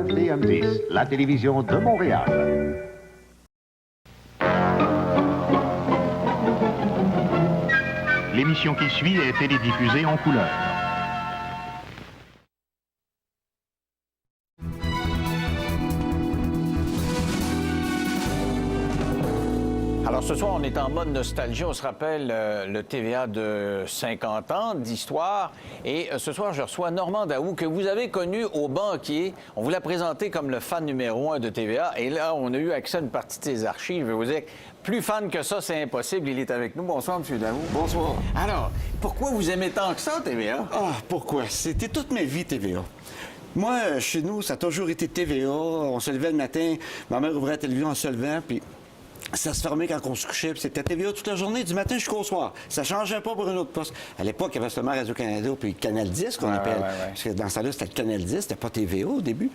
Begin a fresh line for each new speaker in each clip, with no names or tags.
CFDM10, la télévision de Montréal.
L'émission qui suit est télédiffusée en couleur.
Alors ce soir, on est en mode nostalgie. On se rappelle le TVA de 50 ans d'histoire. Et ce soir, je reçois Normand Daou, que vous avez connu au banquier. On vous l'a présenté comme le fan numéro 1 de TVA. Et là, on a eu accès à une partie de ses archives. Je vais vous dire, plus fan que ça, c'est impossible. Il est avec nous. Bonsoir, M. Daou.
Bonsoir.
Alors, pourquoi vous aimez tant que ça, TVA?
Ah, pourquoi? C'était toute ma vie, TVA. Moi, chez nous, ça a toujours été TVA. On se levait le matin, ma mère ouvrait la télévision en se levant, puis ça se fermait quand on se couchait, puis c'était TVA toute la journée, du matin jusqu'au soir. Ça changeait pas pour un autre poste. À l'époque, il y avait seulement Radio-Canada puis Canal 10, qu'on appelle. Parce que dans ce temps-là, c'était le Canal 10, c'était pas TVA au début.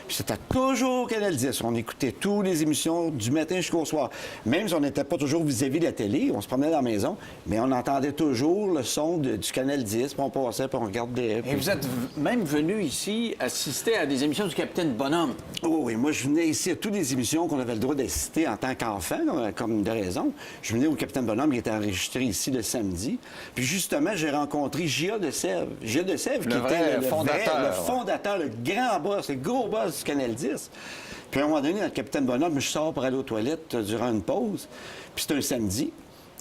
Puis c'était toujours Canal 10. On écoutait toutes les émissions du matin jusqu'au soir. Même si on n'était pas toujours vis-à-vis de la télé, on se promenait dans la maison, mais on entendait toujours le son du Canal 10, puis on passait, puis on regardait. Puis...
Et vous êtes même venu ici assister à des émissions du Capitaine Bonhomme.
Oh oui, moi, je venais ici à toutes les émissions qu'on avait le droit d'assister en tant qu'enfant, comme de raison. Je venais au Capitaine Bonhomme, qui était enregistré ici le samedi. Puis justement, j'ai rencontré J.A. de Sèvres. J.A. de Sèvres, qui était le fondateur, le grand boss, le gros boss du Canal 10. Puis à un moment donné, dans le Capitaine Bonhomme, je sors pour aller aux toilettes durant une pause. Puis c'était un samedi.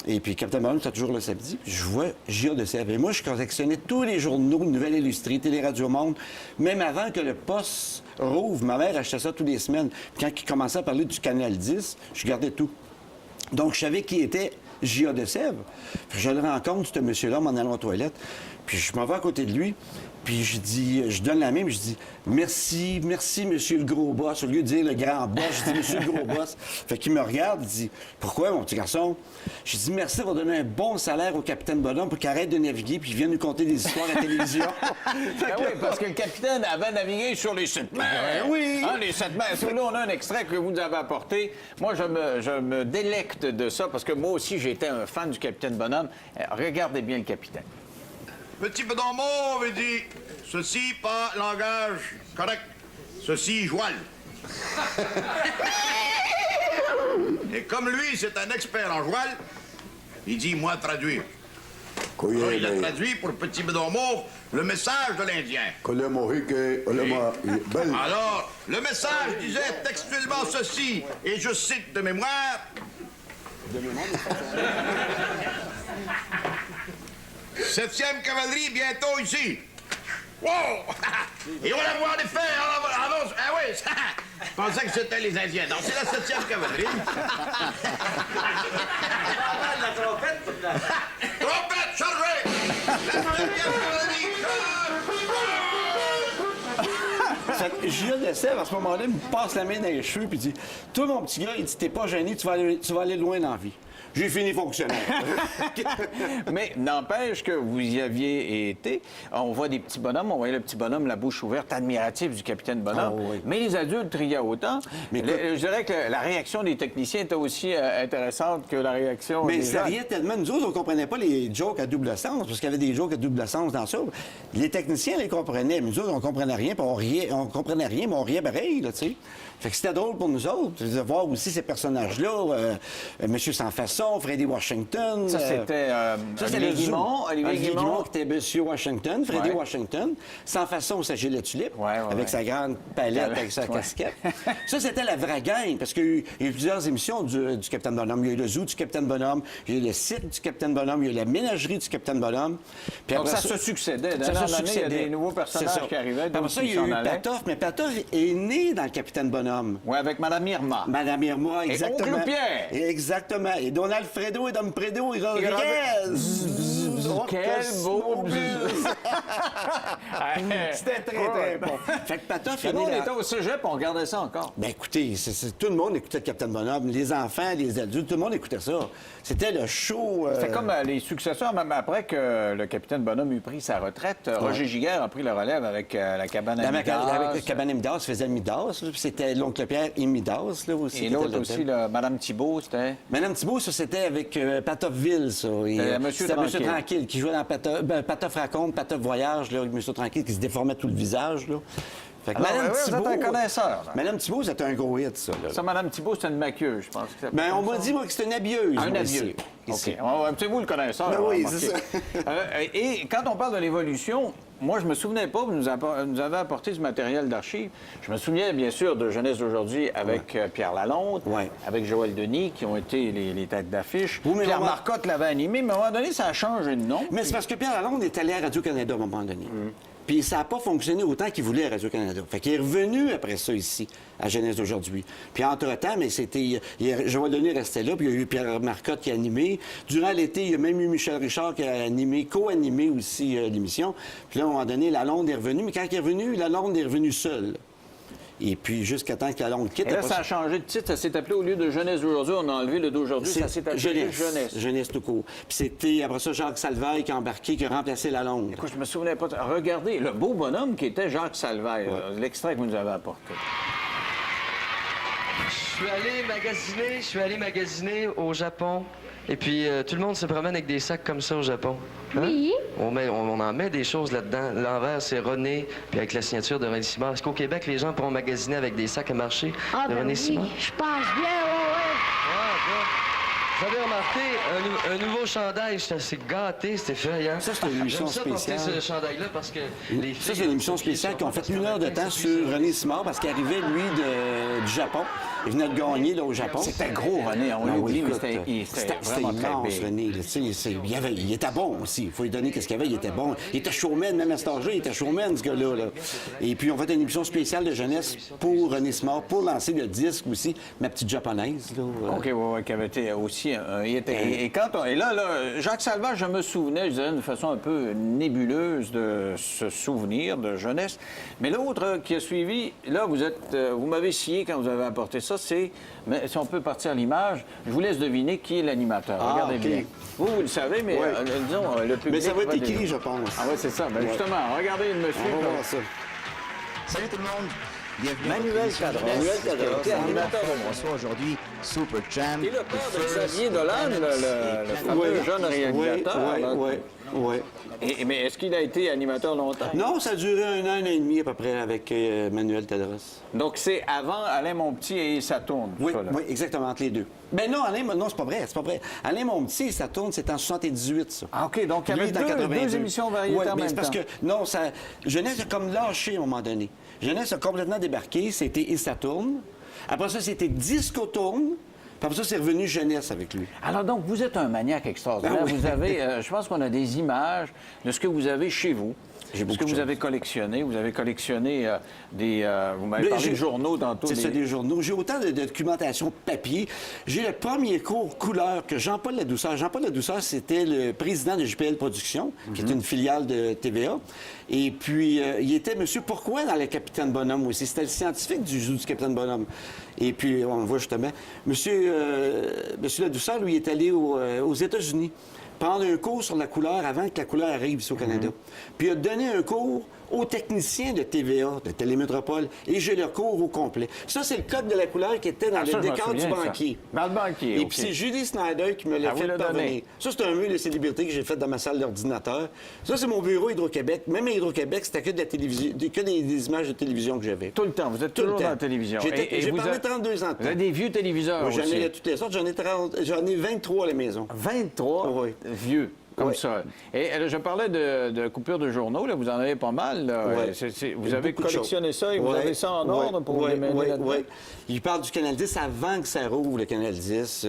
Et puis, Capitaine Bonhomme, c'était toujours le samedi. Puis je vois J.A. de Sèvres. Et moi, je collectionnais tous les journaux, Nouvelles Illustrées, Télé-Radio Monde. Même avant que le poste rouvre, ma mère achetait ça toutes les semaines. Puis quand il commençait à parler du Canal 10, je gardais tout. Donc, je savais qui était J.A. de Sèvres. Puis je le rencontre, ce monsieur-là, en m'en allant aux toilettes. Puis je m'en vais à côté de lui. Puis je donne la main, puis je dis merci, monsieur le gros boss. Au lieu de dire le grand boss, je dis monsieur le gros boss. Fait qu'il me regarde, il dit pourquoi, mon petit garçon? Je dis merci d'avoir donné un bon salaire au Capitaine Bonhomme pour qu'il arrête de naviguer puis qu'il vienne nous conter des histoires à la télévision.
Ah oui, parce que le capitaine avait navigué sur les 7 mers.
Oui.
Hein, les 7 mers. Là, on a un extrait que vous nous avez apporté. Moi, je me délecte de ça parce que moi aussi, j'étais un fan du Capitaine Bonhomme. Regardez bien le capitaine.
Petit Bedon avait dit ceci, pas langage correct. Ceci, joual. Et comme lui, c'est un expert en joual, il dit, moi, traduire. Alors, il a traduit pour Petit Bedon Mauve le message de l'Indien. Alors, le message disait textuellement ceci, et je cite de mémoire... Septième cavalerie, bientôt ici. Wow! Et on la voit en effet, ah oui, je pensais que c'était les Indiens. Non, c'est la 7e cavalerie. La trompette, trompette, chargée! La 7e cavalerie,
J.A. de Sèvres, à ce moment-là, il me passe la main dans les cheveux puis dit toi, mon petit gars, il dit t'es pas gêné, tu vas aller loin dans la vie. J'ai fini fonctionnaire.
Mais n'empêche que vous y aviez été. On voit des petits bonhommes, on voyait le petit bonhomme, la bouche ouverte, admiratif du Capitaine Bonhomme.
Oh, oui.
Mais les adultes riaient autant.
Mais
je dirais que la réaction des techniciens était aussi intéressante que la réaction
Mais
des
ça
jeunes.
riait tellement. Nous autres, on comprenait pas les jokes à double sens, parce qu'il y avait des jokes à double sens dans ça. Les techniciens les comprenaient, mais nous autres, on comprenait rien, puis on riait, on comprenait rien, mais on riait pareil, là, tu sais. Fait que c'était drôle pour nous autres de voir aussi ces personnages-là, Monsieur Sans Façon, Freddy Washington.
Ça, c'était Olivier Guimond.
Olivier Guimond, qui était Monsieur Washington, Freddy
Ouais.
Washington. Sans Façon, c'est Gilles Tulipe, avec sa grande palette, avec sa casquette. Ça, c'était la vraie gang, parce qu'il y a eu plusieurs émissions du Capitaine Bonhomme. Il y a eu le zoo du Capitaine Bonhomme, il y a eu le site du Capitaine Bonhomme, il y a eu la ménagerie du Capitaine Bonhomme. Puis
Donc
après
ça se succédait.
Ça
D'année
se
en année, il y a
succédait.
des nouveaux personnages qui arrivaient.
Après ça, il y a eu Patoff, mais Patoff est né dans le Capitaine Bonhomme.
Oui, avec Mme Irma.
Madame Irma, exactement.
Oncle Pierre.
Exactement. Et Don Alfredo et Dom Predo et Rodriguez.
Quel beau
C'était très bon. Fait que Patoff est
Nous,
né
on
là.
était au cégep, on regardait ça encore.
Ben écoutez, tout le monde écoutait le Capitaine Bonhomme. Les enfants, les adultes, tout le monde écoutait ça. C'était le show...
C'était comme les successeurs, même après que le Capitaine Bonhomme eut pris sa retraite. Roger Giguère a pris le relève avec la cabane à Midas.
Avec la cabane à Midas, faisait Midas. Là, puis c'était l'oncle Pierre et Midas, là, aussi.
Et l'autre aussi, Mme Thibault, c'était...
Madame Thibault, ça, c'était avec Patoffville, ça.
Monsieur
C'était
Tranquille.
Monsieur Tranquille qui jouait dans Patoff raconte, Patoff voyage, là, avec Monsieur Tranquille qui se déformait tout le visage, là. Fait que
Alors,
Mme
vous êtes un
Thibault,
connaisseur, là.
Mme Thibault, c'était un gros hit, ça. Là.
Ça, Mme Thibault, c'est une maquilleuse, je pense.
Ben, on m'a dit, moi, que c'était une habilleuse.
Un
moi,
avieux.
ici.
OK. C'est vous le connaisseur.
Ben oui,
remarquez.
c'est ça.
Et quand on parle de l'évolution, moi, je me souvenais pas, vous nous avez apporté ce matériel d'archives. Je me souviens, bien sûr, de Jeunesse d'aujourd'hui avec Pierre Lalonde,
Ouais.
avec Joël Denis, qui ont été les têtes d'affiche.
Oui, mais
Pierre
maman-
Marcotte l'avait animé, mais à un moment donné, ça a changé de nom.
Mais c'est parce que Pierre Lalonde est allé à Radio-Canada à un moment donné. Puis ça n'a pas fonctionné autant qu'il voulait à Radio-Canada. Fait qu'il est revenu après ça ici, à Jeunesse d'aujourd'hui. Puis entre-temps, mais c'était... Joël Denis restait là, puis il y a eu Pierre Marcotte qui a animé. Durant l'été, il y a même eu Michel Richard qui a animé, co-animé aussi l'émission. Puis là, à un moment donné, Lalonde est revenu. Mais quand il est revenu, Lalonde est revenu seul. Et puis, jusqu'à temps que Lalonde quitte...
Et là,
après
ça a changé de titre. Ça s'est appelé, au lieu de Jeunesse d'aujourd'hui, on a enlevé le d'aujourd'hui. Ça s'est appelé Jeunesse.
Jeunesse tout court. Puis c'était, après ça, Jacques Salvaille qui a embarqué, qui a remplacé Lalonde.
Écoute, je me souvenais pas. Regardez, le beau bonhomme qui était Jacques Salvaille, l'extrait que vous nous avez apporté.
Je suis allé magasiner au Japon. Et puis, tout le monde se promène avec des sacs comme ça au Japon. Hein?
Oui.
On en met des choses là-dedans. L'envers, c'est René, puis avec la signature de René Simard. Est-ce qu'au Québec, les gens pourront magasiner avec des sacs à marché
Ah,
de
ben
René
oui,
Simard?
je pense bien, ouais.
Vous avez remarqué, un nouveau chandail, j'étais assez gâté, c'était fait, hein?
Ça, c'est une émission
J'aime ça porter
spéciale.
ce chandail-là parce que les
Ça, c'est
filles
une émission
ont
spéciale qui ont fait
parce que
1 heure de temps sur René Simard parce qu'il arrivait, lui, du Japon. Il venait de gagner là, au Japon.
C'était gros, René, on
Ah
l'oublie,
oui,
mais
écoute,
c'était vraiment très
immense,
big.
René. là. Tu sais, il était bon aussi. Il faut lui donner qu'est-ce qu'il y avait. Il était bon. Il était showman, même à cet âge-là, il était showman, ce gars-là. Là. Et puis, on fait une émission spéciale de jeunesse pour René Simard, pour lancer le disque aussi, Ma petite japonaise. Là.
OK, oui, qui avait été aussi un hit. Et là, Jacques Salvaille, je me souvenais, je dirais d'une façon un peu nébuleuse de ce souvenir de jeunesse. Mais l'autre qui a suivi, là, vous m'avez scié quand vous avez apporté ça, c'est, mais si on peut partir à l'image, je vous laisse deviner qui est l'animateur.
Ah,
Regardez
OK.
bien. Vous le savez, mais
Ouais.
disons, le public...
Mais ça va être écrit,
deviner.
je pense.
Ah oui, c'est ça. Ben,
Ouais.
justement, regardez le monsieur.
On va voir ça.
Salut tout le monde. Bienvenue
Manuel Cadras. Manuel Cadras,
Qui est
animateur de
On reçoit aujourd'hui Super Champ.
Et le père de Xavier Dolan, le fameux jeune réalisateur. là.
Oui.
Mais est-ce qu'il a été animateur longtemps?
Non, ça a duré 1 an et demi à peu près avec Manuel Tadros.
Donc, c'est avant Alain Monpetit et Saturne.
Oui,
ça, là.
oui, exactement, entre les deux. Mais non, non, c'est pas vrai. Alain Monpetit, ça tourne, c'est en 78, ça.
Ah, OK. Donc, il y
Lui,
avait
est en 82.
deux émissions variétés
Ouais,
en
mais
même
c'est parce
temps.
que, non, Jeunesse a comme lâché à un moment donné. Jeunesse a complètement débarqué, c'était Et ça tourne. Après ça, c'était Disco tourne. Puis après ça, c'est revenu Jeunesse avec lui.
Alors, donc, vous êtes un maniaque extraordinaire.
Ah oui.
Vous avez, je pense qu'on a des images de ce que vous avez chez vous.
J'ai
Ce
beaucoup
que
de
vous
choses.
avez collectionné. Vous avez collectionné vous m'avez
Mais
parlé
j'ai-
de journaux tantôt.
C'est ça,
des-
des journaux. J'ai autant de documentation papier. J'ai le premier cours couleur que Jean-Paul Ladouceur. Jean-Paul Ladouceur, c'était le président de JPL Productions, qui est une filiale de TVA. Et puis, il était Monsieur Pourquoi dans le Capitaine Bonhomme aussi. C'était le scientifique du Capitaine Bonhomme. Et puis, on le voit justement. Monsieur Ladouceur, lui, est allé aux États-Unis prendre un cours sur la couleur avant que la couleur arrive ici au Canada. Puis il a donné un cours aux techniciens de TVA, de Télémétropole, et j'ai le cours au complet. Ça, c'est le code de la couleur qui était dans
Ah, ça,
le
je m'en
décor du
souviens, ça.
banquier.
Dans le banquier,
Et
OK.
puis c'est Julie Snyder qui me l'a
vous
fait
l'a
parvenir.
donné.
Ça, c'est un mur de célébrité que j'ai fait dans ma salle d'ordinateur. Ça, c'est mon bureau Hydro-Québec. Même à Hydro-Québec, c'était que de la télévision, que des images de télévision que j'avais.
Tout le temps. Vous êtes
Tout le
toujours
temps.
dans la télévision.
J'ai
vous
parlé
avez-
32 ans de
Vous avez
temps.
des vieux téléviseurs
Moi, j'en
aussi.
ai de toutes les sortes. J'en ai 23 à la maison.
23
Oui.
vieux, comme
Oui.
ça. Et je parlais de coupures de journaux, là, vous en avez pas mal. Là.
Ouais.
Vous avez
Beaucoup de
collectionné
choses.
ça et vous
Ouais,
avez ça en
ouais,
ordre pour vous
ouais,
démêler
ouais,
là-dedans?
ouais. Il parle du Canal 10 avant que ça rouvre, le Canal 10.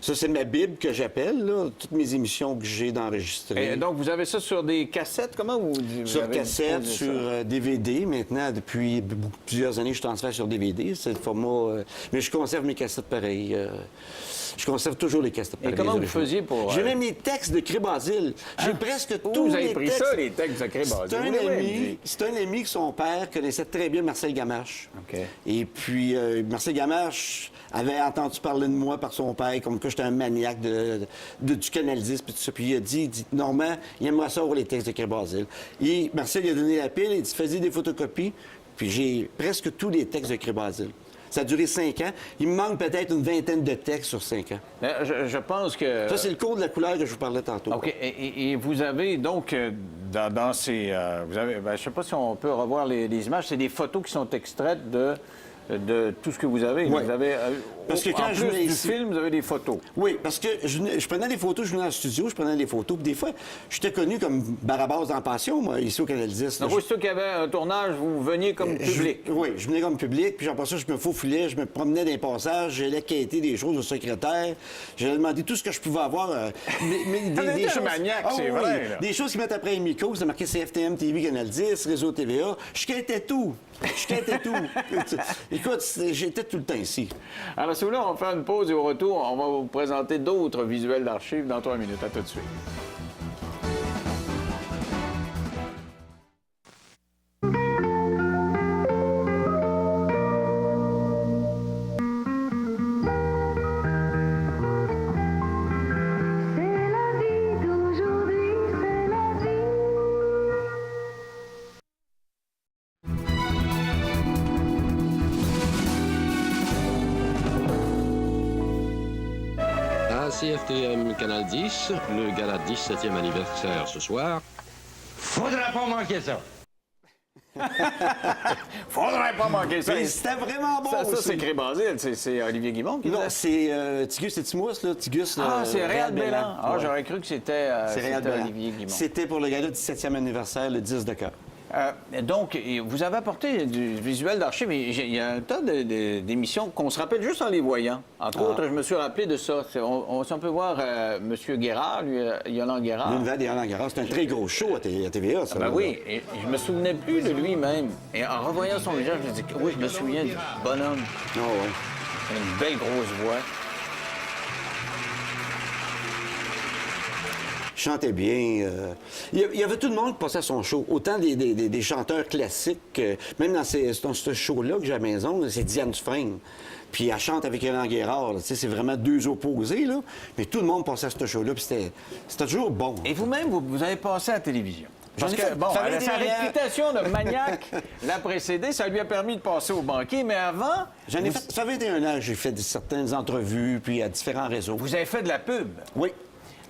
Ça, c'est ma Bible que j'appelle, là, toutes mes émissions que j'ai d'enregistrer.
Et donc, vous avez ça sur des cassettes? Comment vous
Sur
avez
cassette,
disposé
sur
ça?
DVD. Maintenant, depuis plusieurs années, je transfère sur DVD. C'est le format... mais je conserve mes cassettes pareilles. Je conserve toujours les cassettes pareilles.
comment
les
vous
originaux.
faisiez pour,
J'ai même les textes de Cré Basile. J'ai presque
Où
tous
vous avez
les
pris
textes.
ça, les textes de Cré Basile?
C'est un
Vous l'avez
ami.
dit.
C'est un ami que son père connaissait très bien, Marcel Gamache.
OK.
Et puis, Marcel Gamache avait entendu parler de moi par son père, comme que j'étais un maniaque du Canal 10, puis tout ça. Puis il a dit Normand, il aimerait ça avoir les textes de Cré Basile. Et Marcel lui a donné la pile, il dit, faisais des photocopies, puis j'ai presque tous les textes de Cré Basile. Ça a duré 5 ans. Il me manque peut-être une vingtaine de textes sur 5 ans.
Je pense que...
Ça, c'est le cours de la couleur que je vous parlais tantôt.
OK. Et vous avez donc, dans ces... vous avez, je ne sais pas si on peut revoir les images. C'est des photos qui sont extraites de tout ce que vous avez.
Oui.
Vous avez
Parce que quand
en
je
plus
venais
du
ici-
film, vous avez des photos.
Oui, parce que je prenais des photos, je venais dans le studio, je prenais des photos, puis des fois, j'étais connu comme Barabas en pension, moi, ici au Canal 10.
Donc, aussitôt qu'il y avait un tournage, vous veniez comme public.
Oui, je venais comme public, puis après ça, je me faufilais, je me promenais dans les passages, j'allais quêter des choses au secrétaire, j'allais demander tout ce que je pouvais avoir.
Vous êtes un maniaque, c'est vrai, là.
Des choses qui mettent après un micro, c'est marqué CFTM TV, Canal 10, Réseau TVA. Je quêtais tout. Écoute, j'étais tout le temps ici.
Alors, si vous voulez, on va faire une pause et au retour, on va vous présenter d'autres visuels d'archives dans 3 minutes. À tout de suite.
C'est la vie d'aujourd'hui, c'est la vie.
À CFTM Canal 10, le gala 17e anniversaire ce soir.
Faudra pas manquer ça.
Faudrait pas manquer ça.
Mais c'était vraiment bon
Ça,
aussi.
c'est Cré-Basile. C'est Olivier Guimond qui
Non,
disait?
c'est Tigus et Timous, là. Tigus,
Ah, c'est Réal Bélan. Ah,
Ouais.
j'aurais cru que c'était
C'est Réal Bélan.
Olivier Guimond.
C'était pour le gala du 17e anniversaire, le 10 de cœur.
Donc, vous avez apporté du visuel d'archives. Il y a un tas d'émissions qu'on se rappelle juste en les voyant. Entre autres, je me suis rappelé de ça. Si on peut voir M. Guérard, lui, Yolande Guérard.
L'univers des Roland Garros, c'est un très gros show à TVA, ça.
Ben
là.
oui, et je me souvenais plus de lui-même. Et en revoyant son visage, je me dis oui, je me souviens du bonhomme.
Ah ouais.
Il a une belle grosse voix.
Il chantait bien. Il y avait tout le monde qui passait à son show. Autant des chanteurs classiques, même dans ce show-là que j'ai à la maison, c'est Diane Dufresne. Puis elle chante avec Yolande Guérard. Tu sais, c'est vraiment deux opposés, là. Mais tout le monde passait à ce show-là, puis c'était toujours bon.
Et vous-même, vous avez passé à la télévision. Parce
J'en ai
que,
fait-
bon,
ça avait
sa
été rien.
réputation de maniaque l'a précédé, ça lui a permis de passer au banquier, mais avant,
J'en ai fait, ça fait 21 ans que j'ai fait certaines entrevues, puis à différents réseaux.
vous avez fait de la pub.
Oui.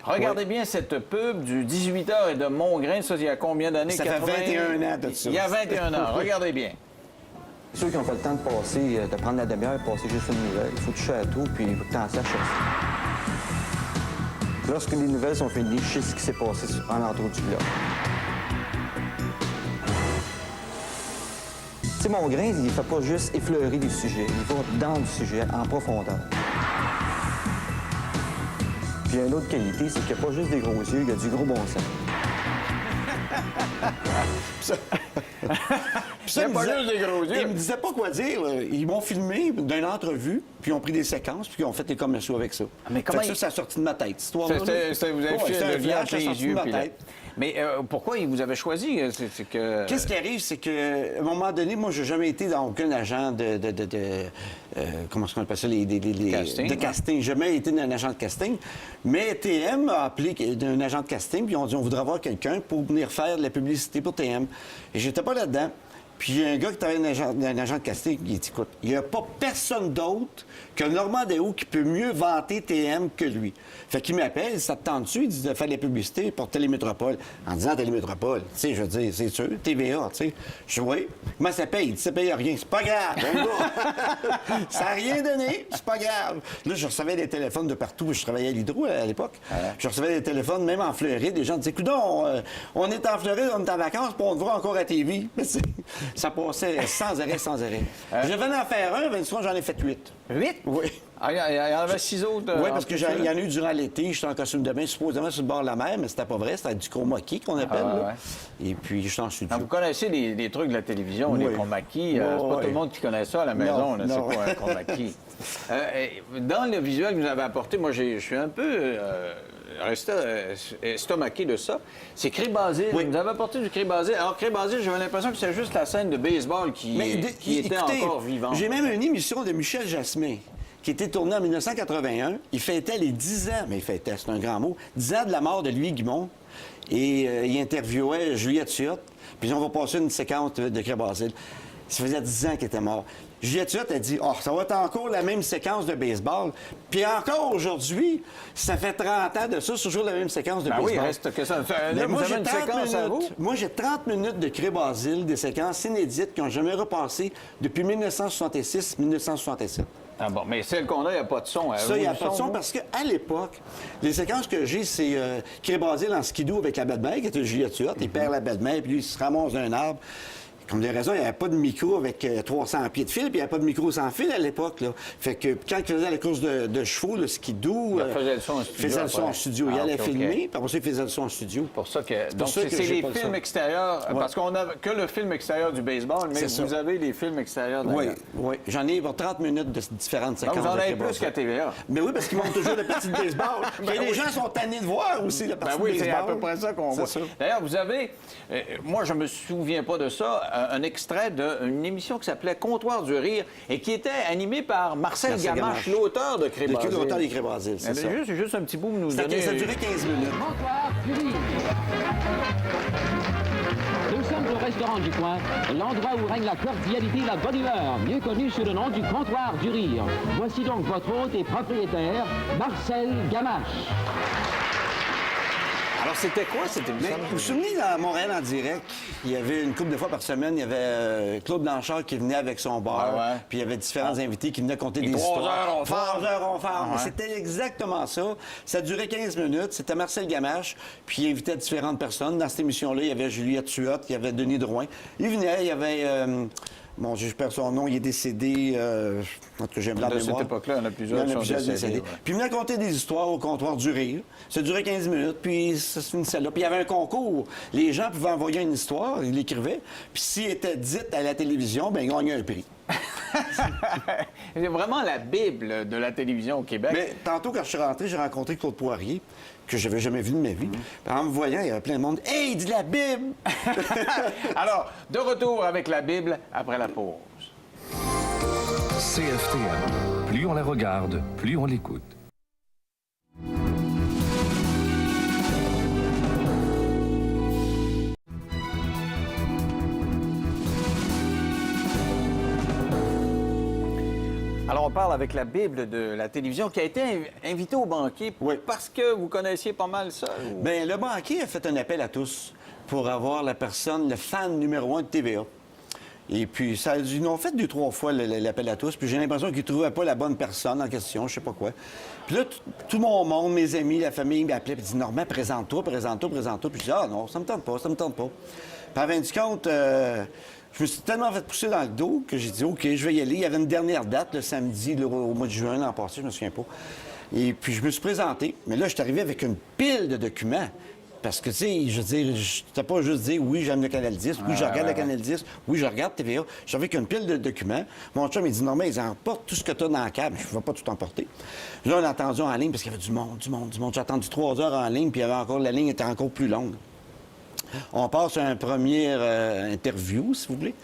Regardez bien cette pub du 18h et de Montgrain, ça, il y a combien d'années?
Ça fait 21 ans de ça.
Il y a 21 ans, regardez bien.
Ceux qui n'ont pas le temps de passer, de prendre la demi-heure et passer juste une nouvelle, il faut toucher à tout, puis il faut que tu en saches. Lorsque les nouvelles sont finies, je sais ce qui s'est passé en l'entour du bloc. Tu sais, Mongrain, il ne fait pas juste effleurer des sujets, il va dans le sujet, en profondeur. Puis il y a une autre qualité, c'est qu'il n'y a pas juste des gros yeux, il y a du gros bon sens.
Puis ça,
Il y a
il me
pas
disait-
juste des gros yeux.
Ils me disaient pas quoi dire. Là. Ils m'ont filmé d'une entrevue, puis ils ont pris des séquences, puis ils ont fait des commerciaux avec ça.
mais comment
Fait que ça a sorti de ma tête, cette histoire-là.
Vous avez
Ouais,
fait
c'était
le
un
lien
flash,
entre
ça a
les
sorti
yeux.
de ma
puis la-
tête.
Mais pourquoi il vous avait choisi? C'est que...
Qu'est-ce qui arrive, c'est qu'à un moment donné, moi, j'ai jamais été dans aucun agent comment est-ce qu'on appelle ça,
Casting,
de
ouais.
casting. J'ai jamais été un agent de casting. Mais TM a appelé un agent de casting, puis ils ont dit, on voudrait avoir quelqu'un pour venir faire de la publicité pour TM. Et j'étais pas là-dedans. Puis il y a un gars qui travaille un agent de casting, il dit, écoute, il n'y a pas personne d'autre que Normand Deshaut qui peut mieux vanter TM que lui. Fait qu'il m'appelle, ça te tente-tu? Il dit de faire de la publicité pour Télémétropole. En disant Télémétropole, tu sais, je veux dire, c'est sûr, TVA, tu sais. Je dis, oui. Comment ça paye? Il dit, ça paye rien. C'est pas grave, mon gars. Ça n'a rien donné, c'est pas grave. Là, je recevais des téléphones de partout. Je travaillais à l'Hydro à l'époque. Je recevais des téléphones, même en Floride. Des gens disaient, coudonc, on est en Floride, on est en vacances, puis on te voit encore à TV. Mais ça passait sans arrêt, sans arrêt. Je venais en faire un, 23, j'en ai fait 8.
8?
Oui.
Ah, il y en avait 6 autres.
Oui,
en
parce que
plus,
il y en a eu durant l'été. J'étais en costume de bain, supposément sur le bord de la mer, mais c'était pas vrai. C'était du chroma key qu'on appelle.
Ah,
là. Et puis, je suis en studio.
Ah, vous connaissez les trucs de la télévision, les
Oui.
chroma key. C'est
Oui,
pas
oui.
tout le monde qui connaît ça à la maison. là,
non.
C'est quoi un chroma key? Dans le visuel que vous avez apporté, moi, je suis un peu resté estomaqué de ça. C'est Cré-Basile.
Oui.
Vous avez apporté du Cré-Basile. Alors, Cré-Basile, j'avais l'impression que c'était juste la scène de baseball qui était
écoutez,
encore vivante.
J'ai même une émission de Michel Jasmin qui était tournée en 1981. Il fêtait les 10 ans, mais il fêtait, c'est un grand mot, 10 ans de la mort de Louis Guimond. Et il interviewait Juliette Ciotte. Puis on va passer une séquence de Cré-Basile. Ça faisait 10 ans qu'il était mort. Juliette Huot a dit, oh, ça va être encore la même séquence de baseball. Puis encore aujourd'hui, ça fait 30 ans de ça, c'est toujours la même séquence de
Ben
baseball.
oui, reste que ça.
Mais
Là, vous
moi,
avez
j'ai
une
30
séquence à vous?
minutes. Moi, j'ai 30 minutes de Cré Basile, des séquences inédites qui n'ont jamais repassé depuis 1966-1967.
Ah bon, mais celle qu'on a, il n'y a pas de son.
Ça, il n'y a pas de son parce qu'à l'époque, les séquences que j'ai, c'est Cré Basile en skidoo avec la belle-mère, qui était Juliette Huot. Il perd la belle-mère, puis lui, il se ramasse d'un arbre. Comme des raisons, il n'y avait pas de micro avec 300 pieds de fil, puis il n'y avait pas de micro sans fil à l'époque. Là. Fait que quand il faisait la course de chevaux, le skidoo,
Il faisait le son en studio.
faisait le son en studio. Il
Ah,
allait
ok,
filmer,
ok.
puis après ça, il faisait le son en studio.
Pour ça que. Donc,
ça que
c'est
j'ai
les
pas le
films
son.
extérieurs.
Ouais.
Parce qu'on n'a que le film extérieur du baseball, mais
C'est
vous
ça.
avez les films extérieurs de la
Oui,
guerre.
oui. J'en ai pour 30 minutes de différentes séquences.
Donc, vous en
de
avez
Cré
plus
Basile.
qu'à TVA.
Mais oui, parce qu'ils montrent toujours le parti de baseball. Et les gens sont tannés de voir aussi le
Ben
parti
oui,
de
c'est
baseball.
à peu près ça qu'on
C'est
voit.
ça.
D'ailleurs, vous avez, moi je me souviens pas de ça, un extrait d'une émission qui s'appelait Comptoir du rire et qui était animée par Marcel
Marcel
Gamache,
Gamache.
l'auteur de Cré Basile.
L'auteur des Cré Basile, c'est ça.
Juste un petit bout, vous nous donnez...
Ça durait 15 minutes.
Nous sommes au restaurant du coin, l'endroit où règne la cordialité et la bonne humeur, mieux connu sous le nom du comptoir du rire. Voici donc votre hôte et propriétaire, Marcel Gamache.
Alors, c'était quoi cette émission?
Mais vous vous souvenez, à Montréal en direct, il y avait une couple de fois par semaine, il y avait Claude Blanchard qui venait avec son bar,
Ouais, ouais.
puis il y avait différents invités qui venaient conter des
3
histoires.
heures, on ferme.
3 heures, on ferme.
Ouais.
C'était exactement ça. Ça durait 15 minutes. C'était Marcel Gamache, puis il invitait différentes personnes. Dans cette émission-là, il y avait Juliette Huot, il y avait Denis Drouin. Il venait, il y avait... Bon, je perds son nom, il est décédé. En tout cas, j'aime la
De cette
mémoire.
époque-là, il y en a plusieurs qui sont décédés, ouais.
Puis il venait raconter des histoires au comptoir du rire. Ça durait 15 minutes, puis ça se finissait là. Puis il y avait un concours. Les gens pouvaient envoyer une histoire, ils l'écrivaient. Puis s'il était dite à la télévision, bien, ils gagnaient un prix.
C'est vraiment la Bible de la télévision au Québec.
Mais tantôt, quand je suis rentré, j'ai rencontré Claude Poirier, que j'avais jamais vu de ma vie. Puis en me voyant, il y avait plein de monde. Hey, il dit la Bible!
Alors, de retour avec la Bible après la pause.
CFTM. Plus on la regarde, plus on l'écoute.
Alors, on parle avec la Bible de la télévision qui a été invitée au banquier parce que vous connaissiez pas mal ça. ou-
Bien, le banquier a fait un appel à tous pour avoir la personne, le fan numéro 1 de TVA. Et puis, ça, ils ont fait 2-3 fois l'appel à tous, puis j'ai l'impression qu'ils ne trouvaient pas la bonne personne en question, je sais pas quoi. Puis là, tout mon monde, mes amis, la famille m'appelait, puis dit Normand, présente-toi, présente-toi, présente-toi. Puis je dis Ah non, ça me tente pas, ça me tente pas. Puis en fin du compte, je me suis tellement fait pousser dans le dos que j'ai dit OK, je vais y aller. Il y avait une dernière date, le samedi, là, au mois de juin l'an passé, je me souviens pas. Et puis, je me suis présenté. Mais là, je suis arrivé avec une pile de documents. Parce que, tu sais, je veux dire, je t'ai pas juste dit oui, j'aime le Canal 10, oui, je regarde le Canal 10, oui, je regarde TVA. J'avais avec une pile de documents. Mon chum, il dit, non, mais ils emportent tout ce que tu as dans la cave. Je ne vais pas tout emporter. Là, on a attendu en ligne parce qu'il y avait du monde. J'ai attendu 3 heures en ligne, puis il y avait encore, la ligne était encore plus longue. On passe à une première interview, si vous voulez.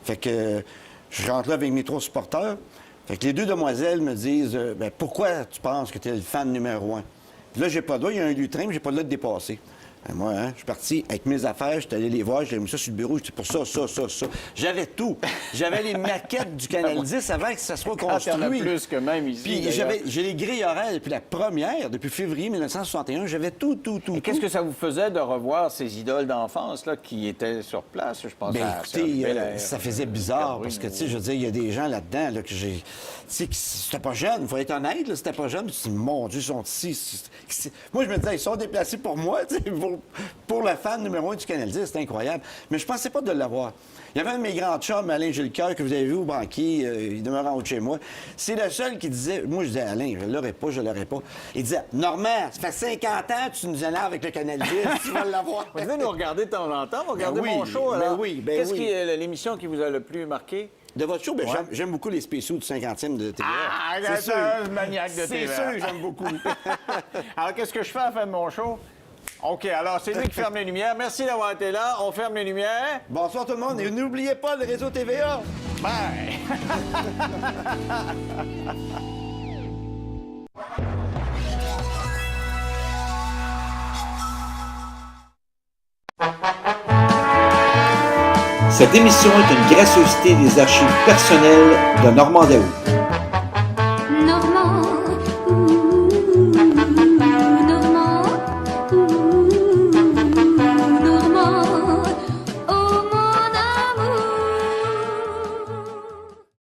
Fait que je rentre là avec mes 3 supporters. Fait que les 2 demoiselles me disent, ben, pourquoi tu penses que tu es le fan numéro 1? Puis là, j'ai pas de droit, il y a un lutrin, mais j'ai pas de droit de dépasser. Ben, moi, hein, je suis parti avec mes affaires, je suis allé les voir, j'ai mis ça sur le bureau, j'étais pour ça. J'avais tout. J'avais les maquettes du Canal 10 avant que ça soit
Ah,
construit.
il y en a plus que même ici.
Puis
d'ailleurs.
j'ai les grilles horaires depuis la première, depuis février 1961, j'avais tout.
Et qu'est-ce que ça vous faisait de revoir ces idoles d'enfance là, qui étaient sur place? Je pense
Ben
à
écoutez,
Serge Belair,
ça faisait bizarre
Caroline,
parce que, tu sais, je veux dire, il y a des gens là-dedans là, que j'ai... Tu sais, que c'était pas jeune, il faut être honnête, là, c'était pas jeune. Tu te dis, mon Dieu, ils sont ici. Moi, je me disais, ils sont déplacés pour moi, tu sais, pour le fan numéro 1 du Canal 10, c'est incroyable. Mais je pensais pas de l'avoir. Il y avait un de mes grands chums, Alain Gilcoeur, que vous avez vu au banquier, il demeure en haut de chez moi. C'est le seul qui disait, moi je disais, Alain, je l'aurais pas. Il disait, Normand, ça fait 50 ans que tu nous énerves avec le Canal 10, tu vas l'avoir.
Vous devez nous regarder de temps en temps. Vous regardez
oui,
mon show,
ben
alors.
oui, ben
Qu'est-ce
oui.
qui est l'émission qui vous a le plus marqué?
De votre show, ben,
Ouais.
j'aime beaucoup les spéciaux du 50e de TVA.
Ah,
c'est sûr.
un maniaque de
C'est
TVA.
sûr, j'aime beaucoup.
Alors, qu'est-ce que je fais à la fin de mon show? OK, alors, c'est lui qui ferme les lumières. Merci d'avoir été là. On ferme les lumières.
Bonsoir tout le monde et n'oubliez pas le réseau TVA.
Bye!
Cette émission est une gracieuseté des archives personnelles de Normand Daou.